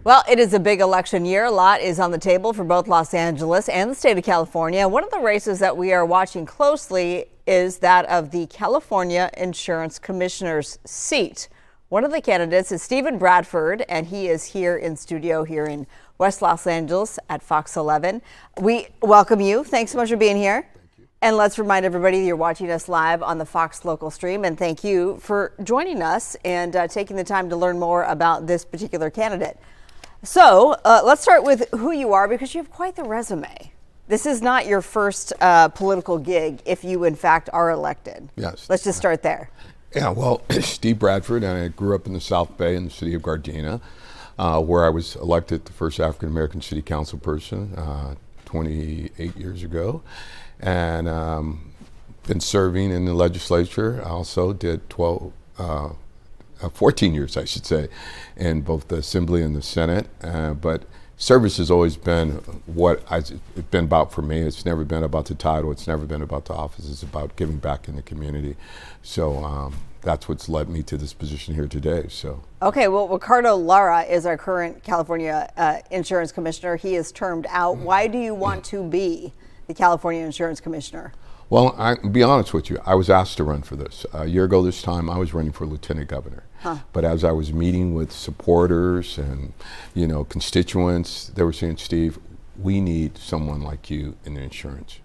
Well, it is a big election year. A lot is on the table for both Los Angeles and the state of California. One of the races that we are watching closely is that of the California Insurance Commissioner's seat. One of the candidates is Stephen Bradford, and he is here in studio here in West Los Angeles at Fox 11. We welcome you. Thanks so much for being here. And let's remind everybody that you're watching us live on the Fox local stream. And thank you for joining us and taking the time to learn more about this particular candidate. So let's start with who you are, because you have quite the resume. This is not your first political gig if you, in fact, are elected. Yes. Let's just start there. Yeah, well, Steve Bradford, and I grew up in the South Bay in the city of Gardena, where I was elected the first African-American city council person 28 years ago. And been serving in the legislature. I also did 14 years, I should say, in both the Assembly and the Senate. But service has always been what it's been about for me. It's never been about the title. It's never been about the office. It's about giving back in the community. So that's what's led me to this position here today. So. Okay, well, Ricardo Lara is our current California Insurance Commissioner. He is termed out. Why do you want to be the California Insurance Commissioner? Well, I'll be honest with you. I was asked to run for this. A year ago this time, I was running for lieutenant governor. But as I was meeting with supporters and, constituents, they were saying, Steve, we need someone like you in the insurance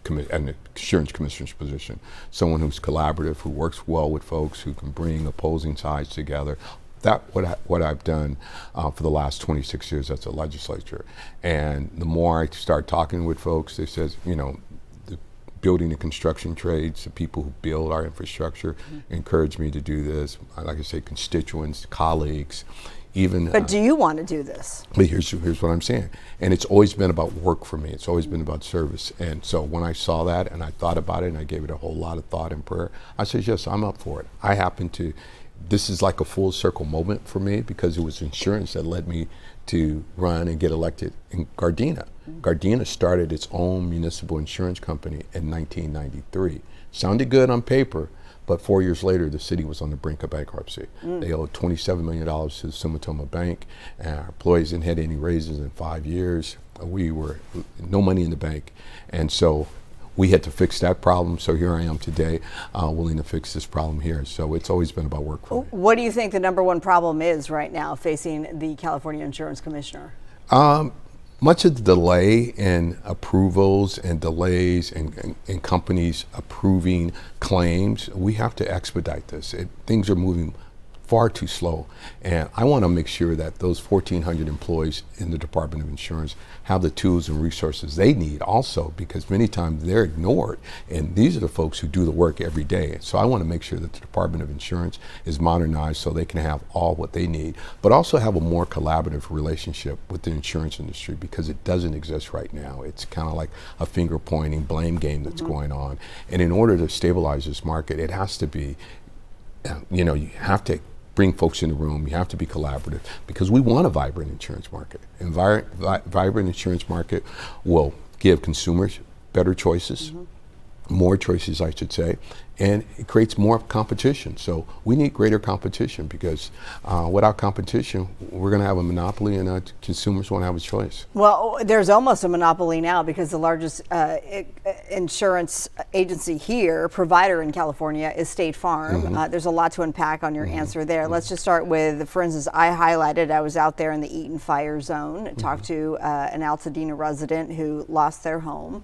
commissioner's position. Someone who's collaborative, who works well with folks, who can bring opposing sides together. That's what I've done for the last 26 years as a legislature. And the more I start talking with folks, they says, the building and construction trades, the people who build our infrastructure, encourage me to do this. Like I say, constituents, colleagues, even. But do you want to do this? But here's what I'm saying. And it's always been about work for me. It's always been about service. And so when I saw that and I thought about it and I gave it a whole lot of thought and prayer, I said, yes, I'm up for it. I happen to. This is like a full circle moment for me, because it was insurance that led me to run and get elected in Gardena. Gardena started its own municipal insurance company in 1993. Sounded good on paper, but 4 years later, the city was on the brink of bankruptcy. They owed $27 million to the Sumitomo Bank, and our employees didn't had any raises in 5 years. We were no money in the bank, and so we had to fix that problem. So here I am today, willing to fix this problem here. So it's always been about work for me. What do you think the number one problem is right now facing the California Insurance Commissioner? Much of the delay in approvals and delays in companies approving claims. We have to expedite this. Things are moving far too slow. And I want to make sure that those 1,400 employees in the Department of Insurance have the tools and resources they need also, because many times they're ignored. And these are the folks who do the work every day. So I want to make sure that the Department of Insurance is modernized so they can have all what they need, but also have a more collaborative relationship with the insurance industry, because it doesn't exist right now. It's kind of like a finger pointing blame game that's going on. And in order to stabilize this market, it has to be, you have to bring folks in the room. You have to be collaborative, because we want a vibrant insurance market. And vibrant insurance market will give consumers better choices, more choices, I should say, and it creates more competition. So we need greater competition, because without competition, we're going to have a monopoly, and consumers won't have a choice. Well, there's almost a monopoly now, because the largest insurance agency here, provider in California, is State Farm. There's a lot to unpack on your answer there. Let's just start with, for instance, I highlighted, I was out there in the Eaton fire zone, talked to an Altadena resident who lost their home.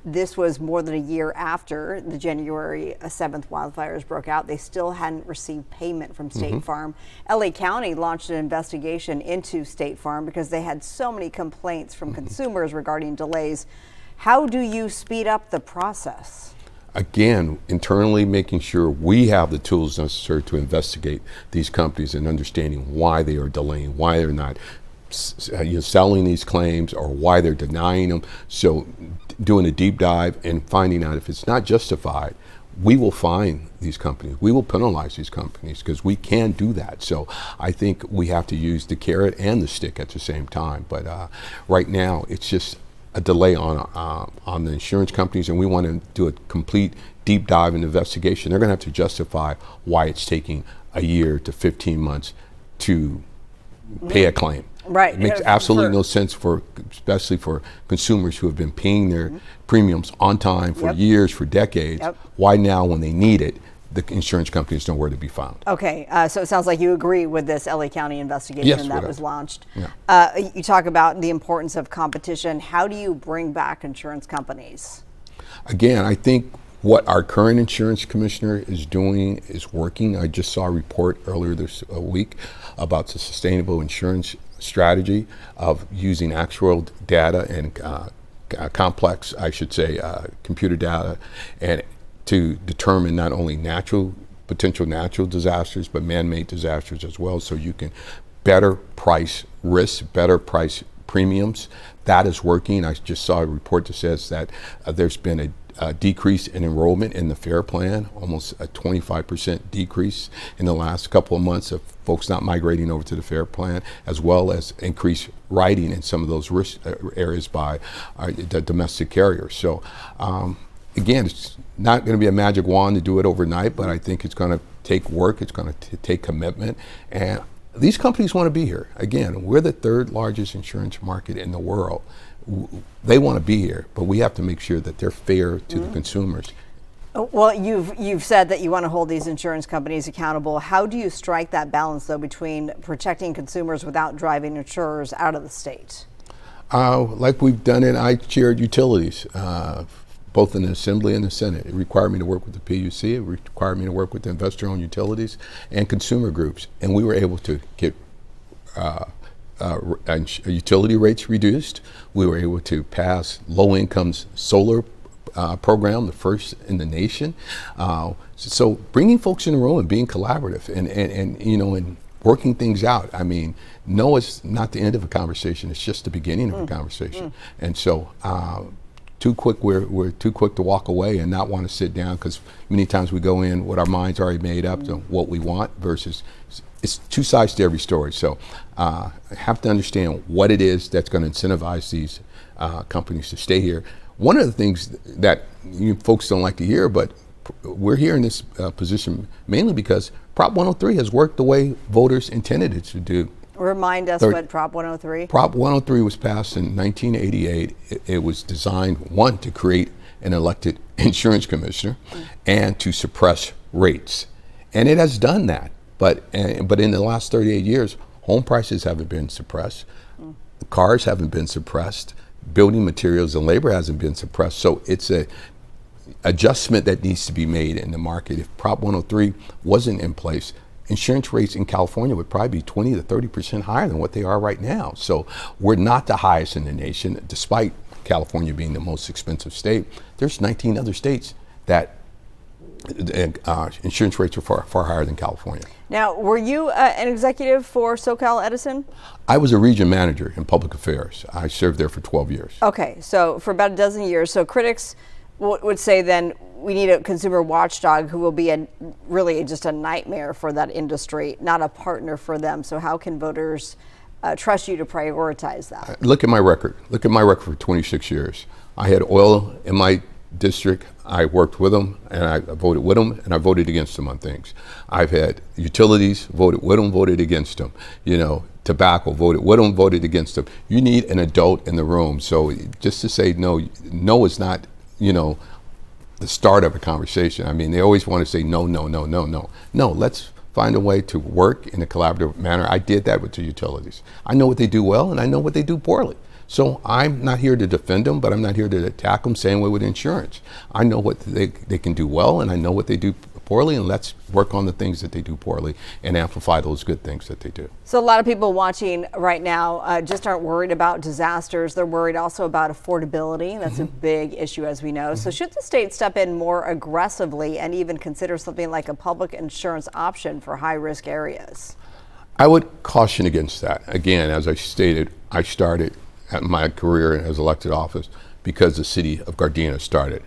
This was more than a year after the January 7th wildfires broke out. They still hadn't received payment from State Farm. LA County launched an investigation into State Farm because they had so many complaints from consumers regarding delays. How do you speed up the process? Again, internally making sure we have the tools necessary to investigate these companies and understanding why they are delaying, why they're not selling these claims, or why they're denying them. So doing a deep dive and finding out if it's not justified, we will fine these companies. We will penalize these companies, because we can do that. So I think we have to use the carrot and the stick at the same time. But right now, it's just a delay on the insurance companies, and we want to do a complete deep dive and investigation. They're going to have to justify why it's taking a year to 15 months to pay a claim. Right. It makes absolutely no sense especially for consumers who have been paying their premiums on time for years, for decades. Why now, when they need it, the insurance companies know where to be found? Okay, so it sounds like you agree with this LA County investigation that was launched. You talk about the importance of competition. How do you bring back insurance companies? Again, I think what our current insurance commissioner is doing is working. I just saw a report earlier this week about the sustainable insurance strategy of using actual data and complex, I should say, computer data, and to determine not only potential natural disasters, but man-made disasters as well, so you can better price risks, better price premiums. That is working. I just saw a report that says that there's been a decrease in enrollment in the FAIR plan, almost a 25% decrease in the last couple of months of folks not migrating over to the FAIR plan, as well as increased writing in some of those risk areas by the domestic carriers. So again, it's not going to be a magic wand to do it overnight, but I think it's going to take work, it's going to take commitment, and these companies want to be here. Again, we're the third largest insurance market in the world. They want to be here, but we have to make sure that they're fair to the consumers. Well, you've said that you want to hold these insurance companies accountable. How do you strike that balance, though, between protecting consumers without driving insurers out of the state? Like we've done it, I chaired utilities, both in the Assembly and the Senate. It required me to work with the PUC. It required me to work with the investor-owned utilities and consumer groups, and we were able to get utility rates reduced. We were able to pass low-income solar program, the first in the nation. So bringing folks in the room and being collaborative and working things out. I mean, no, it's not the end of a conversation. It's just the beginning of a conversation. And so we're too quick to walk away and not want to sit down, because many times we go in with our minds already made up to what we want versus it's two sides to every story. So I have to understand what it is that's going to incentivize these companies to stay here. One of the things that you folks don't like to hear, but we're here in this position mainly because Prop 103 has worked the way voters intended it to do. Remind us what Prop 103? Prop 103 was passed in 1988. It was designed, one, to create an elected insurance commissioner and to suppress rates. And it has done that. But in the last 38 years, home prices haven't been suppressed. Cars haven't been suppressed. Building materials and labor hasn't been suppressed. So it's a adjustment that needs to be made in the market. If Prop 103 wasn't in place, insurance rates in California would probably be 20 to 30% higher than what they are right now. So we're not the highest in the nation, despite California being the most expensive state. There's 19 other states that insurance rates are far higher than California. Now, were you an executive for SoCal Edison? I was a region manager in public affairs. I served there for 12 years. Okay, so for about a dozen years. So critics would say then we need a consumer watchdog who will be really just a nightmare for that industry, not a partner for them. So how can voters trust you to prioritize that? Look at my record. Look at my record for 26 years. I had oil in my district. I worked with them, and I voted with them, and I voted against them on things. I've had utilities, voted with them, voted against them. Tobacco, voted with them, voted against them. You need an adult in the room. So just to say no is not, the start of a conversation. I mean, they always want to say no. No, let's find a way to work in a collaborative manner. I did that with the utilities. I know what they do well, and I know what they do poorly. So I'm not here to defend them, but I'm not here to attack them. Same way with insurance. I know what they can do well, and I know what they do poorly, and let's work on the things that they do poorly and amplify those good things that they do. So a lot of people watching right now just aren't worried about disasters. They're worried also about affordability. That's a big issue, as we know. So should the state step in more aggressively and even consider something like a public insurance option for high-risk areas? I would caution against that. Again, as I stated, I started my career as elected office because the city of Gardena started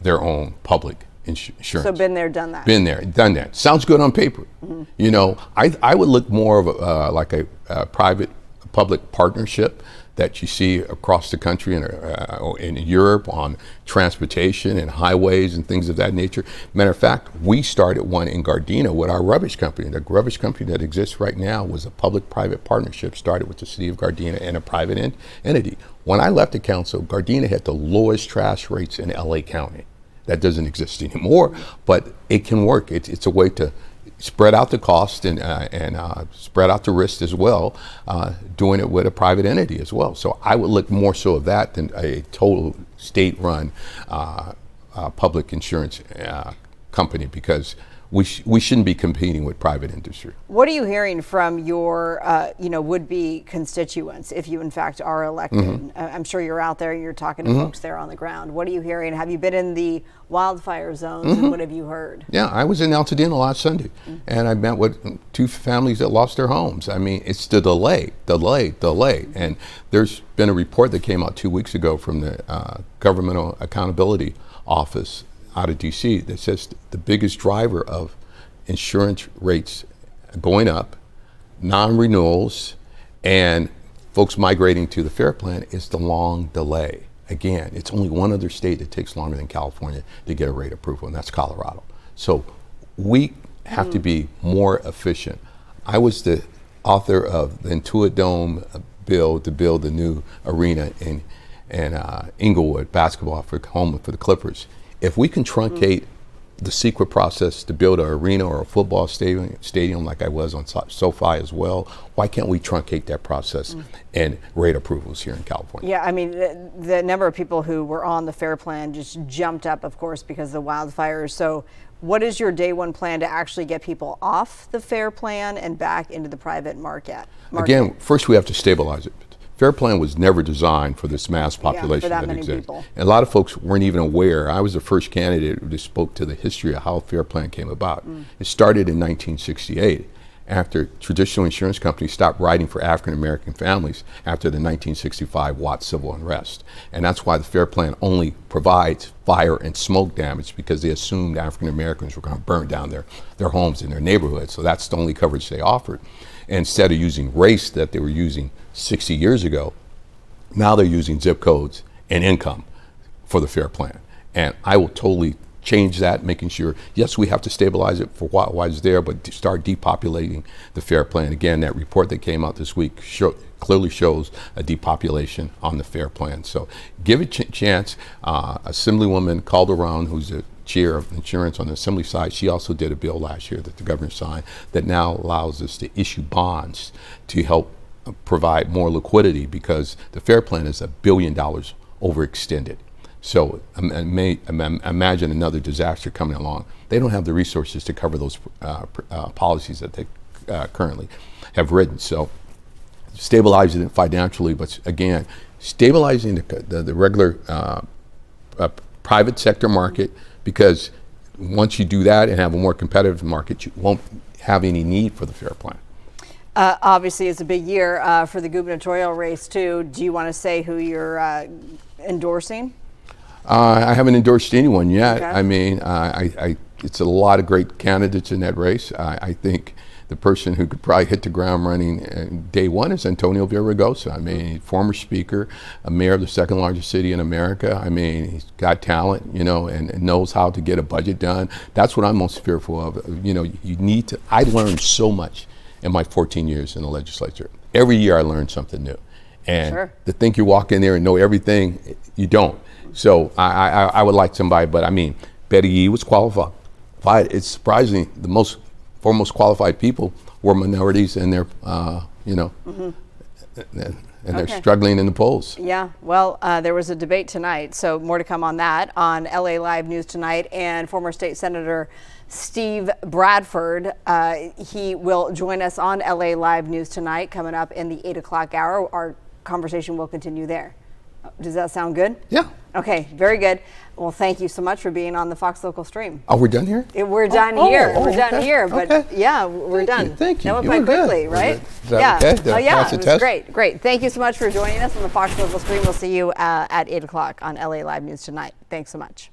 their own public insurance. So been there, done that. Been there, done that. Sounds good on paper. I would look more of like a private-public partnership that you see across the country and in Europe on transportation and highways and things of that nature. Matter of fact, we started one in Gardena with our rubbish company. The rubbish company that exists right now was a public-private partnership started with the city of Gardena and a private entity. When I left the council, Gardena had the lowest trash rates in LA County. That doesn't exist anymore, but it can work. It's a way to spread out the cost and spread out the risk as well, doing it with a private entity as well. So I would look more so of that than a total state-run public insurance company, because we shouldn't be competing with private industry. What are you hearing from your would-be constituents if you in fact are elected? I'm sure you're out there, you're talking to folks there on the ground. What are you hearing? Have you been in the wildfire zones and what have you heard? Yeah, I was in Altadena last Sunday and I met with 2 families that lost their homes. I mean, it's the delay. And there's been a report that came out 2 weeks ago from the Governmental Accountability Office out of DC that says the biggest driver of insurance rates going up, non-renewals, and folks migrating to the FAIR Plan is the long delay. Again, it's only one other state that takes longer than California to get a rate approval, and that's Colorado. So we have to be more efficient. I was the author of the Intuit Dome bill to build a new arena in Inglewood basketball for the Clippers. If we can truncate the secret process to build an arena or a football stadium like I was on SoFi as well, why can't we truncate that process and rate approvals here in California? Yeah, I mean, the number of people who were on the FAIR Plan just jumped up, of course, because of the wildfires. So what is your day one plan to actually get people off the FAIR Plan and back into the private market? Again, first we have to stabilize it. FAIR Plan was never designed for this mass population that that many exists. people. And a lot of folks weren't even aware. I was the first candidate who spoke to the history of how FAIR Plan came about. It started in 1968 after traditional insurance companies stopped writing for African American families after the 1965 Watts civil unrest. And that's why the FAIR Plan only provides fire and smoke damage, because they assumed African Americans were going to burn down their homes in their neighborhoods. So that's the only coverage they offered. And instead of using race that they were using 60 years ago, now they're using zip codes and income for the FAIR Plan. And I will totally change that, making sure, yes, we have to stabilize it for while it's there, but to start depopulating the FAIR Plan. Again, that report that came out this week clearly shows a depopulation on the FAIR Plan. So give it a chance. Assemblywoman Calderon, who's the chair of insurance on the Assembly side, she also did a bill last year that the governor signed that now allows us to issue bonds to help provide more liquidity, because the FAIR Plan is $1 billion overextended. So imagine another disaster coming along. They don't have the resources to cover those policies that they currently have written. So stabilizing it financially, but again, stabilizing the regular private sector market, because once you do that and have a more competitive market, you won't have any need for the FAIR Plan. Obviously, it's a big year for the gubernatorial race, too. Do you want to say who you're endorsing? I haven't endorsed anyone yet. Okay. I mean, it's a lot of great candidates in that race. I think the person who could probably hit the ground running day one is Antonio Villaraigosa. I mean, former speaker, a mayor of the second largest city in America. I mean, he's got talent, and knows how to get a budget done. That's what I'm most fearful of. I learned so much in my 14 years in the legislature. Every year I learned something new. And to think you walk in there and know everything, you don't. So I would like somebody, but I mean, Betty Yee was qualified. It's surprising the foremost qualified people were minorities, and they're, they're struggling in the polls. Yeah, well, there was a debate tonight, so more to come on that on LA Live News tonight. And former state senator Steve Bradford, he will join us on LA Live News tonight, coming up in the 8 o'clock hour. Our conversation will continue there. Does that sound good? Yeah. Okay, very good. Well, thank you so much for being on the Fox Local Stream. Oh, we're done here? We're done here. We're done okay. here, but okay. Yeah, we're done. Thank you. That went quite quickly, right? Is that okay? Oh, yeah, it was test? great. Thank you so much for joining us on the Fox Local Stream. We'll see you at 8 o'clock on LA Live News tonight. Thanks so much.